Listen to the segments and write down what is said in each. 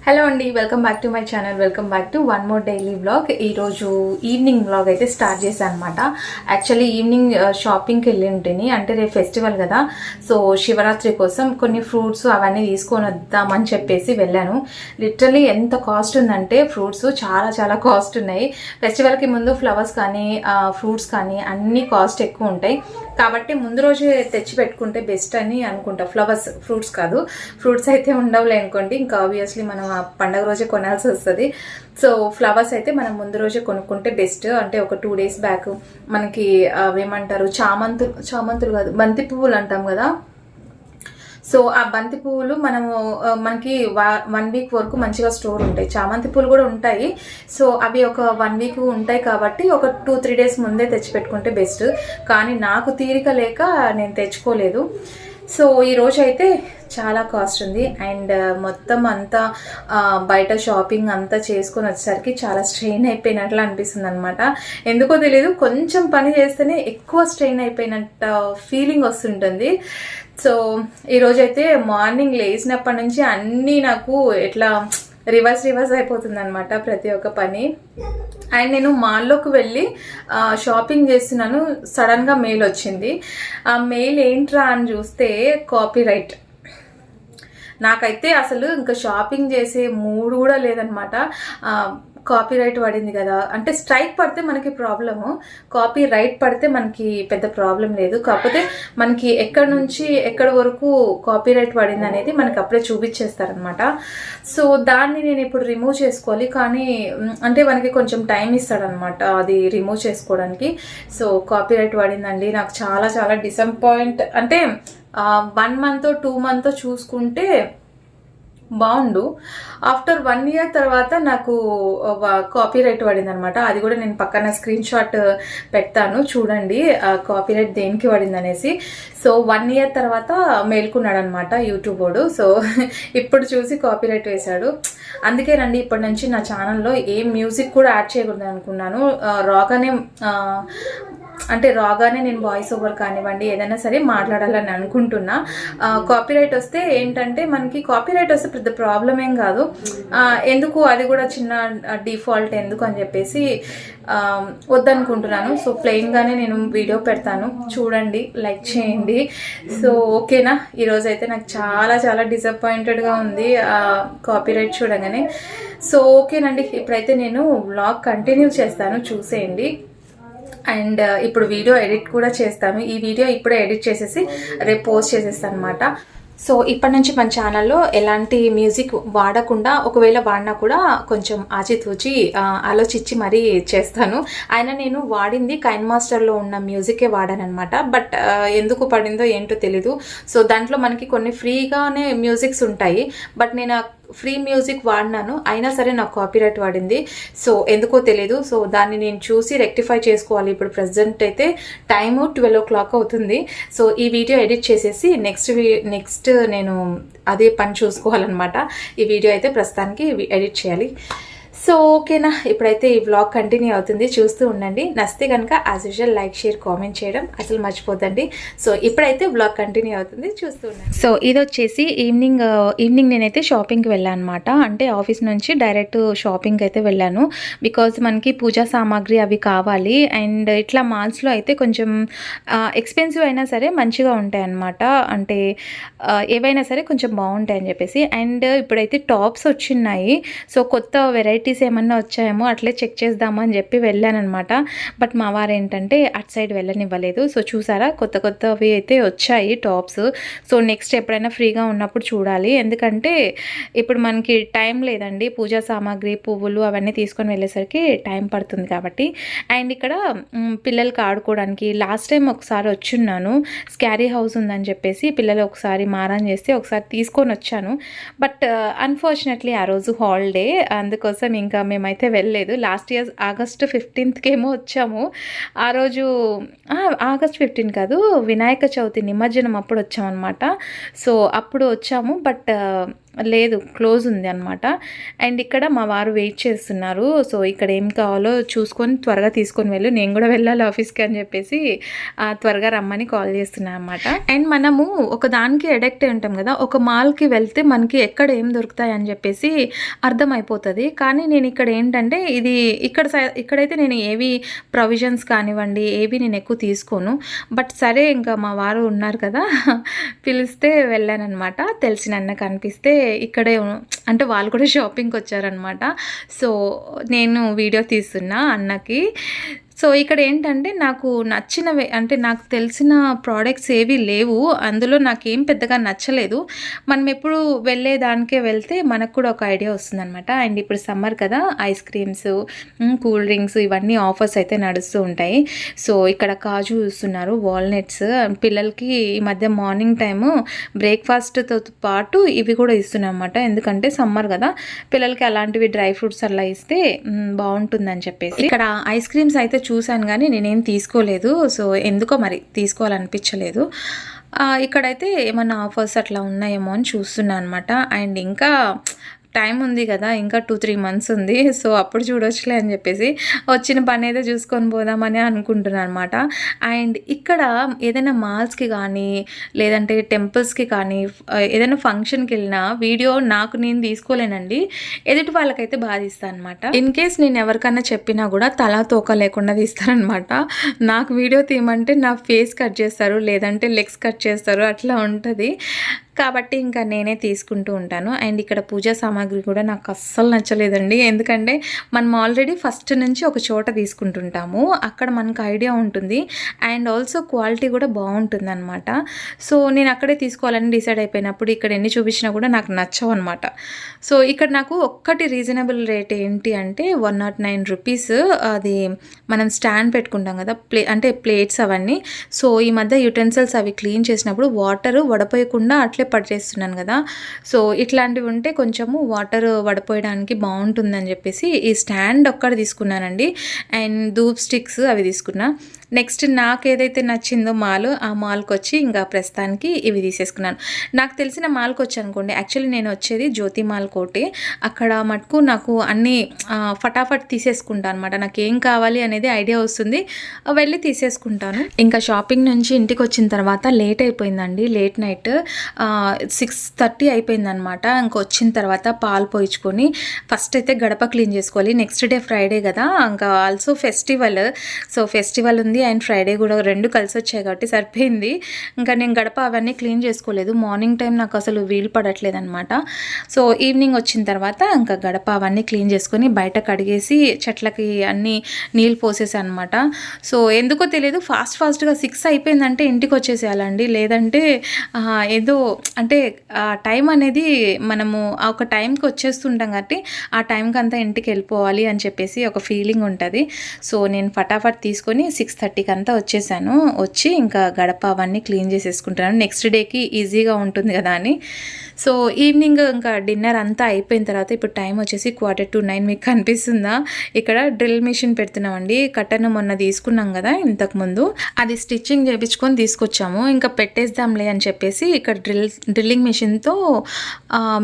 Hello అండి, welcome back to my channel. Welcome back to one more daily vlog. ఈరోజు evening vlog అయితే start చేశాను అనమాట. Actually evening షాపింగ్కి వెళ్ళి ఉంటుంది, అంటే రేపు ఫెస్టివల్ కదా. సో శివరాత్రి కోసం కొన్ని ఫ్రూట్స్ అవన్నీ తీసుకొని వద్దామని చెప్పేసి వెళ్ళాను. లిటరలీ ఎంత కాస్ట్ ఉందంటే ఫ్రూట్స్ చాలా చాలా కాస్ట్ ఉన్నాయి. ఫెస్టివల్కి ముందు ఫ్లవర్స్ కానీ ఫ్రూట్స్ కానీ అన్ని కాస్ట్ ఎక్కువ ఉంటాయి. కాబట్టి ముందు రోజు తెచ్చి పెట్టుకుంటే బెస్ట్ అని అనుకుంటా. ఫ్రూట్స్ కాదు, ఫ్రూట్స్ అయితే ఉండవులే అనుకోండి, ఇంకా ఆబ్వియస్లీ మనం పండగ రోజే కొనాల్సి వస్తుంది. సో ఫ్లవర్స్ అయితే మనం ముందు రోజే కొనుక్కుంటే బెస్ట్. అంటే ఒక 2 days బ్యాక్ మనకి అవేమంటారు, చామంతులు కాదు, బంతి పువ్వులు అంటాం కదా. సో ఆ బంతి పువ్వులు మనకి 1 week వరకు మంచిగా స్టోర్ ఉంటాయి. చామంతి పూలు కూడా ఉంటాయి. సో అవి ఒక 1 week ఉంటాయి కాబట్టి ఒక 2-3 days ముందే తెచ్చి పెట్టుకుంటే బెస్ట్. కానీ నాకు తీరిక లేక నేను తెచ్చుకోలేదు. సో ఈరోజు అయితే చాలా కాస్ట్ ఉంది. అండ్ మొత్తం అంతా బయట షాపింగ్ అంతా చేసుకొని వచ్చేసరికి చాలా స్ట్రెయిన్ అయిపోయినట్లు అనిపిస్తుంది అనమాట. ఎందుకో తెలీదు, కొంచెం పని చేస్తేనే ఎక్కువ స్ట్రెయిన్ అయిపోయినట్టు ఫీలింగ్ వస్తుంటుంది. సో ఈరోజైతే మార్నింగ్ లేచినప్పటి నుంచి అన్నీ నాకు ఎట్లా రివర్స్ అయిపోతుంది అనమాట, ప్రతి ఒక్క పని. అండ్ నేను మాల్లోకి వెళ్ళి షాపింగ్ చేస్తున్నాను, సడన్గా మెయిల్ వచ్చింది. ఆ మెయిల్ ఏంట్రా అని చూస్తే కాపీరైట్. నాకైతే అసలు ఇంకా షాపింగ్ చేసే మూడ్ కూడా లేదనమాట. కాపీరైట్ పడింది కదా, అంటే స్ట్రైక్ పడితే మనకి ప్రాబ్లము, కాపీ రైట్ పడితే మనకి పెద్ద ప్రాబ్లం లేదు. కాకపోతే మనకి ఎక్కడి నుంచి ఎక్కడి వరకు కాపీరైట్ పడింది అనేది మనకి అప్పుడే చూపించేస్తారనమాట. సో దాన్ని నేను ఇప్పుడు రిమూవ్ చేసుకోవాలి, కానీ అంటే మనకి కొంచెం టైం ఇస్తాడనమాట అది రిమూవ్ చేసుకోవడానికి. సో కాపీరైట్ పడిందండి, నాకు చాలా చాలా డిసప్పాయింట్. అంటే 1 month 2 month చూసుకుంటే బాగుండు. ఆఫ్టర్ 1 year తర్వాత నాకు కాపీరైట్ పడింది అనమాట. అది కూడా నేను పక్కన స్క్రీన్ షాట్ పెడతాను, చూడండి కాపీరైట్ దేనికి పడింది అనేసి. సో 1 year తర్వాత మేల్కున్నాడు అనమాట యూట్యూబ్ వాడు. సో ఇప్పుడు చూసి కాపీరైట్ వేశాడు. అందుకేనండి ఇప్పటి నుంచి నా ఛానల్లో ఏ మ్యూజిక్ కూడా యాడ్ చేయకూడదు అనుకున్నాను. రాగానే నేను వాయిస్ ఓవర్ కానివ్వండి ఏదైనా సరే మాట్లాడాలని అనుకుంటున్నా. కాపీరైట్ వస్తే ఏంటంటే, మనకి కాపీరైట్ వస్తే పెద్ద ప్రాబ్లం ఏం కాదు. ఎందుకు అది కూడా చిన్న డిఫాల్ట్ ఎందుకు అని చెప్పేసి వద్దనుకుంటున్నాను. సో ప్లెయిన్గానే నేను వీడియో పెడతాను, చూడండి, లైక్ చేయండి. సో ఓకేనా, ఈరోజు అయితే నాకు చాలా చాలా డిసప్పాయింటెడ్గా ఉంది కాపీరైట్ చూడగానే. సో ఓకేనండి, ఇప్పుడైతే నేను వ్లాగ్ కంటిన్యూ చేస్తాను, చూసేయండి. అండ్ ఇప్పుడు వీడియో ఎడిట్ కూడా చేస్తాను. ఈ వీడియో ఇప్పుడే ఎడిట్ చేసేసి రేపు పోస్ట్ చేసేస్తాను అనమాట. సో ఇప్పటి నుంచి మన ఛానల్లో ఎలాంటి మ్యూజిక్ వాడకుండా, ఒకవేళ వాడినా కూడా కొంచెం ఆచితూచి ఆలోచించి మరీ చేస్తాను. అయినా నేను వాడింది కైన్ మాస్టర్లో ఉన్న మ్యూజికే వాడానమాట. బట్ ఎందుకు పడిందో ఏంటో తెలీదు. సో దాంట్లో మనకి కొన్ని ఫ్రీగానే మ్యూజిక్స్ ఉంటాయి, బట్ నేను ఫ్రీ మ్యూజిక్ వాడినాను, అయినా సరే నాకు కాపీరైట్ వాడింది. సో ఎందుకో తెలీదు. సో దాన్ని నేను చూసి రెక్టిఫై చేసుకోవాలి. ఇప్పుడు ప్రెసెంట్ అయితే టైము 12 o'clock అవుతుంది. సో ఈ వీడియో ఎడిట్ చేసేసి నెక్స్ట్ నేను అదే పని చూసుకోవాలన్నమాట. ఈ వీడియో అయితే ప్రస్తుతానికి ఎడిట్ చేయాలి. సో ఓకేనా, ఇప్పుడైతే ఈ వ్లాగ్ కంటిన్యూ అవుతుంది, చూస్తూ ఉండండి. నచ్చితే కనుక as usual like, share, comment చేయడం అసలు మర్చిపోద్దండి. సో ఇప్పుడైతే వ్లాగ్ కంటిన్యూ అవుతుంది, చూస్తూ ఉండండి. సో ఇది వచ్చేసి ఈవినింగ్ నేనైతే షాపింగ్కి వెళ్ళాను అనమాట. అంటే ఆఫీస్ నుంచి డైరెక్ట్ షాపింగ్కి అయితే వెళ్ళాను. బికాజ్ మనకి పూజా సామాగ్రి అవి కావాలి. అండ్ ఇట్లా మాల్స్లో అయితే కొంచెం ఎక్స్పెన్సివ్ అయినా సరే మంచిగా ఉంటాయి అన్నమాట. అంటే ఏవైనా సరే కొంచెం బాగుంటాయి అని చెప్పేసి. అండ్ ఇప్పుడైతే టాప్స్ వచ్చినాయి. సో కొత్త వెరైటీస్ ఏమన్నా వచ్చాయేమో అట్లే చెక్ చేద్దాము అని చెప్పి వెళ్ళానమాట. బట్ మా వారు ఏంటంటే అటు సైడ్ వెళ్ళనివ్వలేదు. సో చూసారా, కొత్తవి అయితే వచ్చాయి టాప్స్. సో నెక్స్ట్ ఎప్పుడైనా ఫ్రీగా ఉన్నప్పుడు చూడాలి, ఎందుకంటే ఇప్పుడు మనకి టైం లేదండి. పూజా సామాగ్రి, పువ్వులు అవన్నీ తీసుకొని వెళ్ళేసరికి టైం పడుతుంది కాబట్టి. అండ్ ఇక్కడ పిల్లలకి ఆడుకోవడానికి లాస్ట్ టైం ఒకసారి వచ్చున్నాను, స్కారీ హౌస్ ఉందని చెప్పేసి పిల్లలు ఒకసారి మారాన్ చేస్తే ఒకసారి తీసుకొని వచ్చాను. బట్ అన్ఫార్చునేట్లీ ఆ రోజు హాలిడే, అందుకోసం ఇంకా మేమైతే వెళ్ళలేదు. లాస్ట్ ఇయర్ August 15th వచ్చాము. ఆ రోజు August 15 కాదు, వినాయక చవితి నిమజ్జనం అప్పుడు వచ్చామన్నమాట. సో అప్పుడు వచ్చాము. బట్ లేదు, క్లోజ్ ఉంది అనమాట. అండ్ ఇక్కడ మా వారు వెయిట్ చేస్తున్నారు. సో ఇక్కడ ఏం కావాలో చూసుకొని త్వరగా తీసుకొని వెళ్ళు, నేను కూడా వెళ్ళాలి ఆఫీస్కి అని చెప్పేసి త్వరగా రమ్మని కాల్ చేస్తున్నాను అనమాట. అండ్ మనము ఒక దానికి అడిక్ట్ అయి ఉంటాం కదా, ఒక మాల్కి వెళ్తే మనకి ఎక్కడ ఏం దొరుకుతాయి అని చెప్పేసి అర్థమైపోతుంది. కానీ నేను ఇక్కడ ఏంటంటే ఇది ఇక్కడైతే నేను ఏవి ప్రొవిజన్స్ కానివ్వండి ఏవి నేను ఎక్కువ తీసుకోను. బట్ సరే ఇంకా మా వారు ఉన్నారు కదా పిలిస్తే వెళ్ళానమాట. తెలిసిన అన్న కనిపిస్తే ఇక్కడే అంటే వాళ్ళు కూడా షాపింగ్కి వచ్చారనమాట. సో నేను వీడియో తీస్తున్నా అన్నకి. సో ఇక్కడ ఏంటంటే నాకు నచ్చినవి అంటే నాకు తెలిసిన ప్రోడక్ట్స్ ఏవి లేవు, అందులో నాకేం పెద్దగా నచ్చలేదు. మనం ఎప్పుడు వెళ్ళేదానికే వెళ్తే మనకు కూడా ఒక ఐడియా వస్తుందన్నమాట. అండ్ ఇప్పుడు సమ్మర్ కదా, ఐస్ క్రీమ్స్, కూల్ డ్రింక్స్ ఇవన్నీ ఆఫర్స్ అయితే నడుస్తూ ఉంటాయి. సో ఇక్కడ కాజు చూస్తున్నారు, వాల్నట్స్. పిల్లలకి ఈ మధ్య మార్నింగ్ టైము బ్రేక్ఫాస్ట్తో పాటు ఇవి కూడా ఇస్తున్నాం అన్నమాట. ఎందుకంటే సమ్మర్ కదా, పిల్లలకి అలాంటివి డ్రై ఫ్రూట్స్ అలా ఇస్తే బాగుంటుందని చెప్పేసి. ఇక్కడ ఐస్ క్రీమ్స్ అయితే చూశాను కానీ నేనేం తీసుకోలేదు. సో ఎందుకో మరి తీసుకోవాలనిపించలేదు. ఇక్కడైతే ఏమన్నా ఆఫర్స్ అట్లా ఉన్నాయేమో అని చూస్తున్నాను అనమాట. అండ్ ఇంకా టైం ఉంది కదా, ఇంకా 2-3 మంత్స్ ఉంది. సో అప్పుడు చూడొచ్చులే అని చెప్పేసి వచ్చిన పని అయితే చూసుకొని పోదామని అనుకుంటున్నాను అనమాట. అండ్ ఇక్కడ ఏదైనా మాల్స్కి కానీ లేదంటే టెంపుల్స్కి కానీ ఏదైనా ఫంక్షన్కి వెళ్ళినా వీడియో నేను తీసుకోలేనండి, ఎదుటి వాళ్ళకైతే బాధిస్తాను అనమాట. ఇన్ కేస్ నేను ఎవరికైనా చెప్పినా కూడా తలా తోక లేకుండా తీస్తారనమాట. నాకు వీడియో తీయమంటే నా ఫేస్ కట్ చేస్తారు, లేదంటే లెగ్స్ కట్ చేస్తారు, అట్లా ఉంటుంది. కాబట్టి ఇంకా నేనే తీసుకుంటూ ఉంటాను. అండ్ ఇక్కడ పూజా సామాగ్రి కూడా నాకు అస్సలు నచ్చలేదండి. ఎందుకంటే మనం ఆల్రెడీ ఫస్ట్ నుంచి ఒక చోట తీసుకుంటుంటాము, అక్కడ మనకు ఐడియా ఉంటుంది. అండ్ ఆల్సో క్వాలిటీ కూడా బాగుంటుంది అనమాట. సో నేను అక్కడే తీసుకోవాలని డిసైడ్ అయిపోయినప్పుడు ఇక్కడ ఎన్ని చూపించినా కూడా నాకు నచ్చవు అనమాట. సో ఇక్కడ నాకు ఒక్కటి రీజనబుల్ రేట్ ఏంటి అంటే 109 రూపీస్. అది మనం స్టాండ్ పెట్టుకుంటాం కదా, అంటే ప్లేట్స్ అవన్నీ. సో ఈ మధ్య యుటెన్సిల్స్ అవి క్లీన్ చేసినప్పుడు వాటర్ వడపోయకుండా అట్లే పట్టేస్తున్నాను కదా, సో ఇట్లాంటివి ఉంటే కొంచెము వాటర్ వడపోయడానికి బాగుంటుందని చెప్పేసి ఈ స్టాండ్ ఒక్కటి తీసుకున్నానండి. అండ్ ధూప్ స్టిక్స్ అవి తీసుకున్నా. నెక్స్ట్ నాకు ఏదైతే నచ్చిందో మాల్, ఆ మాల్కి వచ్చి ఇంకా ప్రస్తుతానికి ఇవి తీసేసుకున్నాను. నాకు తెలిసిన మాల్కి వచ్చి అనుకోండి, యాక్చువల్లీ నేను వచ్చేది జ్యోతి మాల్ కోటి, అక్కడ మటుకు నాకు అన్నీ ఫటాఫట్ తీసేసుకుంటాను అనమాట. నాకు ఏం కావాలి అనేది ఐడియా వస్తుంది, వెళ్ళి తీసేసుకుంటాను. ఇంకా షాపింగ్ నుంచి ఇంటికి వచ్చిన తర్వాత లేట్ అయిపోయిందండి, లేట్ నైట్ 6:30 అయిపోయిందనమాట. ఇంకా వచ్చిన తర్వాత పాలు పోయించుకొని ఫస్ట్ అయితే గడప క్లీన్ చేసుకోవాలి. నెక్స్ట్ డే ఫ్రైడే కదా, ఇంకా ఆల్సో ఫెస్టివల్. సో ఫెస్టివల్ ఉంది అండ్ ఫ్రైడే కూడా రెండు కలిసి వచ్చాయి కాబట్టి సరిపోయింది. ఇంకా నేను గడప అవన్నీ క్లీన్ చేసుకోలేదు, మార్నింగ్ టైం నాకు అసలు వీలు పడట్లేదు అనమాట. సో ఈవినింగ్ వచ్చిన తర్వాత ఇంకా గడప అవన్నీ క్లీన్ చేసుకొని బయట కడిగేసి చెట్లకి అన్నీ నీళ్ళు పోసేసాను అనమాట. సో ఎందుకో తెలియదు, ఫాస్ట్గా 6 అయిపోయిందంటే ఇంటికి వచ్చేసేయాలండి, లేదంటే ఏదో అంటే ఆ టైం అనేది మనము ఒక టైంకి వచ్చేస్తుంటాం కాబట్టి ఆ టైంకి అంతా ఇంటికి వెళ్ళిపోవాలి అని చెప్పేసి ఒక ఫీలింగ్ ఉంటుంది. సో నేను ఫటాఫట్ తీసుకొని 6:30కి అంతా వచ్చేసాను. వచ్చి ఇంకా గడప అవన్నీ క్లీన్ చేసేసుకుంటున్నాను, నెక్స్ట్ డేకి ఈజీగా ఉంటుంది కదా అని. సో ఈవినింగ్ ఇంకా డిన్నర్ అంతా అయిపోయిన తర్వాత ఇప్పుడు టైం వచ్చేసి 8:45. మీకు కనిపిస్తుందా, ఇక్కడ డ్రిల్ మిషన్ పెడుతున్నామండి. కట్టను మొన్న తీసుకున్నాం కదా ఇంతకుముందు, అది స్టిచ్చింగ్ చేయించుకొని తీసుకొచ్చాము. ఇంకా పెట్టేద్దాంలే అని చెప్పేసి ఇక్కడ డ్రిల్లింగ్ మిషన్తో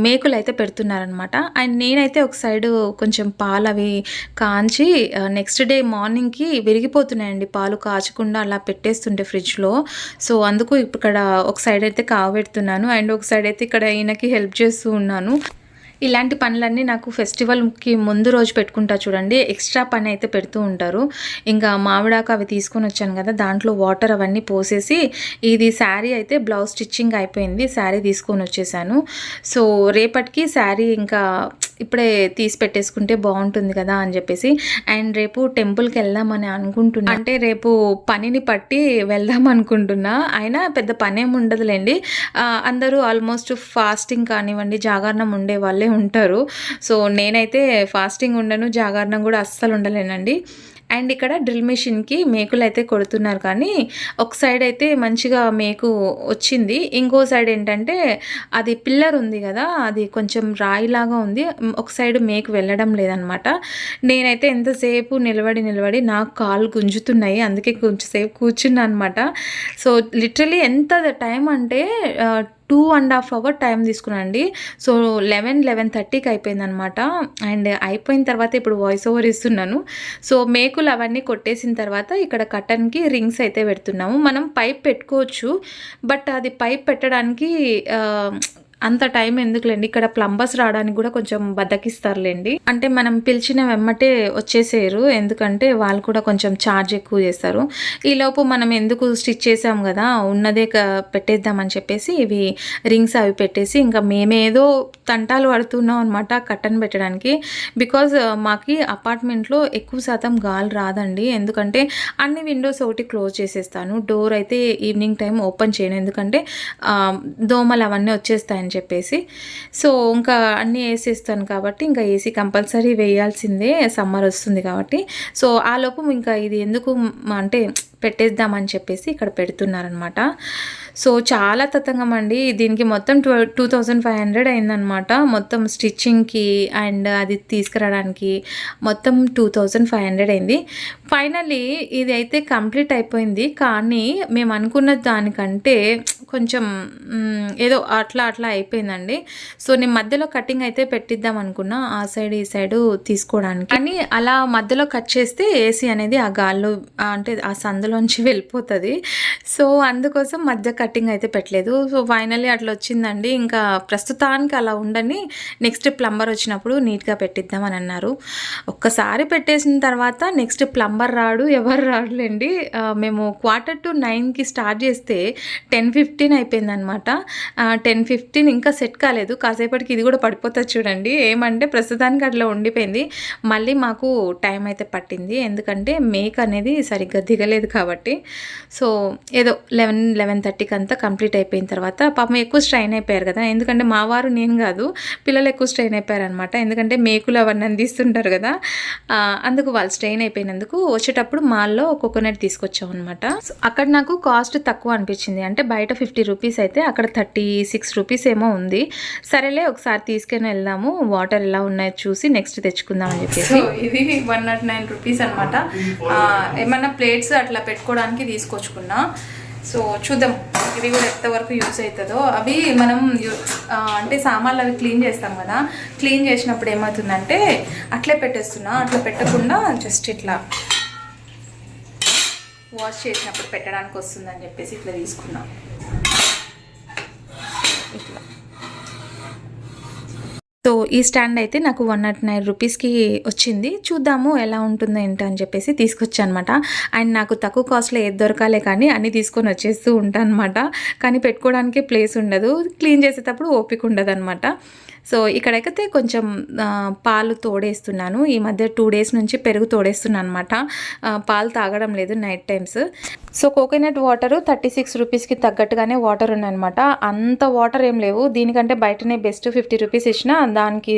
మేకులు అయితే పెడుతున్నారనమాట. అండ్ నేనైతే ఒక సైడు కొంచెం పాలు అవి కాంచి నెక్స్ట్ డే మార్నింగ్కి విరిగిపోతున్నాయండి, పాలు కాచకుండా అలా పెట్టేస్తుంటే ఫ్రిడ్జ్లో. సో అందుకు ఇక్కడ ఒక సైడ్ అయితే కాగబెడుతున్నాను అండ్ ఒక సైడ్ అయితే ఇక్కడ ఈయనకి హెల్ప్ చేస్తూ ఉన్నాను. ఇలాంటి పనులన్నీ నాకు ఫెస్టివల్కి ముందు రోజు పెట్టుకుంటా చూడండి, ఎక్స్ట్రా పని అయితే పెడుతూ ఉంటారు. ఇంకా మామిడాకు అవి తీసుకొని వచ్చాను కదా, దాంట్లో వాటర్ అవన్నీ పోసేసి ఇది శారీ అయితే బ్లౌజ్ స్టిచ్చింగ్ అయిపోయింది, శారీ తీసుకొని వచ్చేసాను. సో రేపటికి శారీ ఇంకా ఇప్పుడే తీసి పెట్టేసుకుంటే బాగుంటుంది కదా అని చెప్పేసి. అండ్ రేపు టెంపుల్కి వెళ్దామని అనుకుంటున్నా, అంటే రేపు పనిని పట్టి వెళ్దాం అనుకుంటున్నా. అయినా పెద్ద పనేం ఉండదులేండి, అందరూ ఆల్మోస్ట్ ఫాస్టింగ్ కానివ్వండి జాగరణం ఉండే వాళ్ళే ఉంటారు. సో నేనైతే ఫాస్టింగ్ ఉండను, జాగరణం కూడా అస్సలు ఉండలేనండి. అండ్ ఇక్కడ డ్రిల్ మెషిన్కి మేకులు అయితే కొడుతున్నారు, కానీ ఒక సైడ్ అయితే మంచిగా మేకు వచ్చింది, ఇంకో సైడ్ ఏంటంటే అది పిల్లర్ ఉంది కదా, అది కొంచెం రాయిలాగా ఉంది, ఒక సైడ్ మేకు వెళ్ళడం లేదనమాట. నేనైతే ఎంతసేపు నిలబడి నాకు కాళ్ళు గుంజుతున్నాయి, అందుకే కొంచెంసేపు కూర్చున్నా అనమాట. సో లిటరలీ ఎంత టైం అంటే 2.5 అవర్ టైం తీసుకున్నానండి. సో 11:30కి అయిపోయిందనమాట. అండ్ అయిపోయిన తర్వాత ఇప్పుడు వాయిస్ ఓవర్ ఇస్తున్నాను. సో మేకులు అవన్నీ కొట్టేసిన తర్వాత ఇక్కడ కర్టన్కి రింగ్స్ అయితే పెడుతున్నాము. మనం పైప్ పెట్టుకోవచ్చు, బట్ అది పైప్ పెట్టడానికి అంత టైం ఎందుకులేండి, ఇక్కడ ప్లంబర్స్ రావడానికి కూడా కొంచెం బద్దకిస్తారులేండి. అంటే మనం పిలిచిన వెమ్మటే వచ్చేసేరు, ఎందుకంటే వాళ్ళు కూడా కొంచెం ఛార్జ్ ఎక్కువ చేస్తారు. ఈలోపు మనం ఎందుకు స్టిచ్ చేసాం కదా, ఉన్నదే పెట్టేద్దామని చెప్పేసి ఇవి రింగ్స్ అవి పెట్టేసి ఇంకా మేమేదో తంటాలు పడుతున్నాం అనమాట కర్టన్ పెట్టడానికి. బికాజ్ మాకి అపార్ట్మెంట్లో ఎక్కువ శాతం గాలి రాదండి, ఎందుకంటే అన్ని విండోస్ ఒకటి క్లోజ్ చేసేస్తాను, డోర్ అయితే ఈవినింగ్ టైం ఓపెన్ చేయను, ఎందుకంటే దోమలు అవన్నీ వచ్చేస్తాయని చెప్పేసి. సో ఇంకా అన్నీ వేసేస్తాను కాబట్టి ఇంకా ఏసీ కంపల్సరీ వేయాల్సిందే, సమ్మర్ వస్తుంది కాబట్టి. సో ఆ లోపు ఇంకా ఇది ఎందుకు అంటే పెట్టేద్దామని చెప్పేసి ఇక్కడ పెడుతున్నారనమాట. సో చాలా తతంగం అండి, దీనికి మొత్తం 2500 అయిందనమాట, మొత్తం స్టిచ్చింగ్కి అండ్ అది తీసుకురావడానికి మొత్తం 2500 అయింది. ఫైనల్లీ ఇది అయితే కంప్లీట్ అయిపోయింది, కానీ మేము అనుకున్న దానికంటే కొంచెం ఏదో అట్లా అయిపోయిందండి. సో నేను మధ్యలో కటింగ్ అయితే పెట్టిద్దాం అనుకున్నా, ఆ సైడ్ ఈ సైడు తీసుకోవడానికి, కానీ అలా మధ్యలో కట్ చేస్తే ఏసీ అనేది ఆ గాల్లో అంటే ఆ సందులోంచి వెళ్ళిపోతుంది. సో అందుకోసం మధ్య కటింగ్ అయితే పెట్టలేదు. సో ఫైనల్లీ అట్లా వచ్చిందండి. ఇంకా ప్రస్తుతానికి అలా ఉండని, నెక్స్ట్ ప్లంబర్ వచ్చినప్పుడు నీట్గా పెట్టిద్దాం అని అన్నారు. ఒక్కసారి పెట్టేసిన తర్వాత నెక్స్ట్ ప్లంబర్ రాడు, ఎవరు రాడులేండి. మేము 8:45కి స్టార్ట్ చేస్తే 10:15 అయిపోయిందనమాట. 10:15 ఇంకా సెట్ కాలేదు, కాసేపటికి ఇది కూడా పడిపోతుంది చూడండి. ఏమంటే ప్రస్తుతానికి అట్లా ఉండిపోయింది. మళ్ళీ మాకు టైం అయితే పట్టింది, ఎందుకంటే మేక్ అనేది సరిగ్గా దిగలేదు కాబట్టి. సో ఏదో 11:30కి అంతా కంప్లీట్ అయిపోయిన తర్వాత పాపం ఎక్కువ స్ట్రైన్ అయిపోయారు కదా, ఎందుకంటే మా వారు నేను కాదు, పిల్లలు ఎక్కువ స్ట్రెయిన్ అయిపోయారు అనమాట, ఎందుకంటే మేకులు అవన్నీ అందిస్తుంటారు కదా, అందుకు వాళ్ళు స్ట్రెయిన్ అయిపోయినందుకు వచ్చేటప్పుడు మాల్లో కోకోనట్ తీసుకొచ్చాం అనమాట. అక్కడ నాకు కాస్ట్ తక్కువ అనిపించింది, అంటే బయట 50 రూపీస్ అయితే అక్కడ 36 రూపీస్ ఏమో ఉంది. సరేలే ఒకసారి తీసుకొని వెళ్దాము, వాటర్ ఎలా ఉన్నాయో చూసి నెక్స్ట్ తెచ్చుకుందాం అని చెప్పేసి. ఇది 109 రూపీస్ అనమాట. ఏమన్నా ప్లేట్స్ అట్లా పెట్టుకోవడానికి తీసుకొచ్చుకున్నా. సో చూద్దాం ఇవి కూడా ఎంతవరకు యూస్ అవుతుందో. అవి మనం అంటే సామాన్లు అవి క్లీన్ చేస్తాం కదా, క్లీన్ చేసినప్పుడు ఏమవుతుందంటే అట్లే పెట్టేస్తున్నా, అట్లా పెట్టకుండా జస్ట్ ఇట్లా వాష్ చేసినప్పుడు పెట్టడానికి వస్తుందని చెప్పేసి ఇట్లా తీసుకున్నా. ఇట్లా సో ఈ స్టాండ్ అయితే నాకు 109 రూపీస్కి వచ్చింది. చూద్దాము ఎలా ఉంటుందో ఏంటో అని చెప్పేసి తీసుకొచ్చాను అనమాట. అండ్ నాకు తక్కువ కాస్ట్లో ఏది దొరకాలే కానీ అన్నీ తీసుకొని వచ్చేస్తూ ఉంటాను అనమాట, కానీ పెట్టుకోవడానికి ప్లేస్ ఉండదు, క్లీన్ చేసేటప్పుడు ఓపిక ఉండదు అనమాట. సో ఇక్కడైతే కొంచెం పాలు తోడేస్తున్నాను. ఈ మధ్య 2 డేస్ నుంచి పెరుగు తోడేస్తున్నాను అనమాట, పాలు తాగడం లేదు night times. So coconut water 36 రూపీస్కి తగ్గట్టుగానే వాటర్ ఉన్నాయన్నమాట. అంత వాటర్ ఏం లేవు, దీనికంటే బయటనే బెస్ట్. 50 రూపీస్ ఇచ్చినా దానికి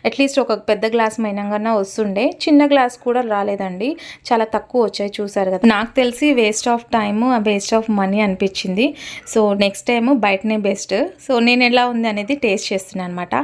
అట్లీస్ట్ ఒక పెద్ద గ్లాస్ మైనంగా వస్తుండే, చిన్న గ్లాస్ కూడా రాలేదండి, చాలా తక్కువ వచ్చాయి. చూసారు కదా, నాకు తెలిసి waste of time, waste of money అనిపించింది. సో నెక్స్ట్ టైము బయటనే బెస్ట్. సో నేను ఎలా ఉంది అనేది టేస్ట్ చేస్తున్నాను అనమాట.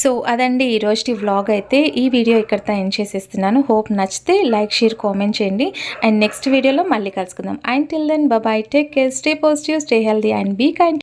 సో అదండి ఈరోజు వ్లాగ్ అయితే. ఈ వీడియో ఇక్కడితో ఎండ్ చేసేస్తున్నాను. హోప్ నచ్చితే లైక్, షేర్, కామెంట్ చేయండి. అండ్ నెక్స్ట్ వీడియోలో మళ్ళీ కలుసుకుందాం. And till then bye, take care, stay positive, stay healthy and be kind.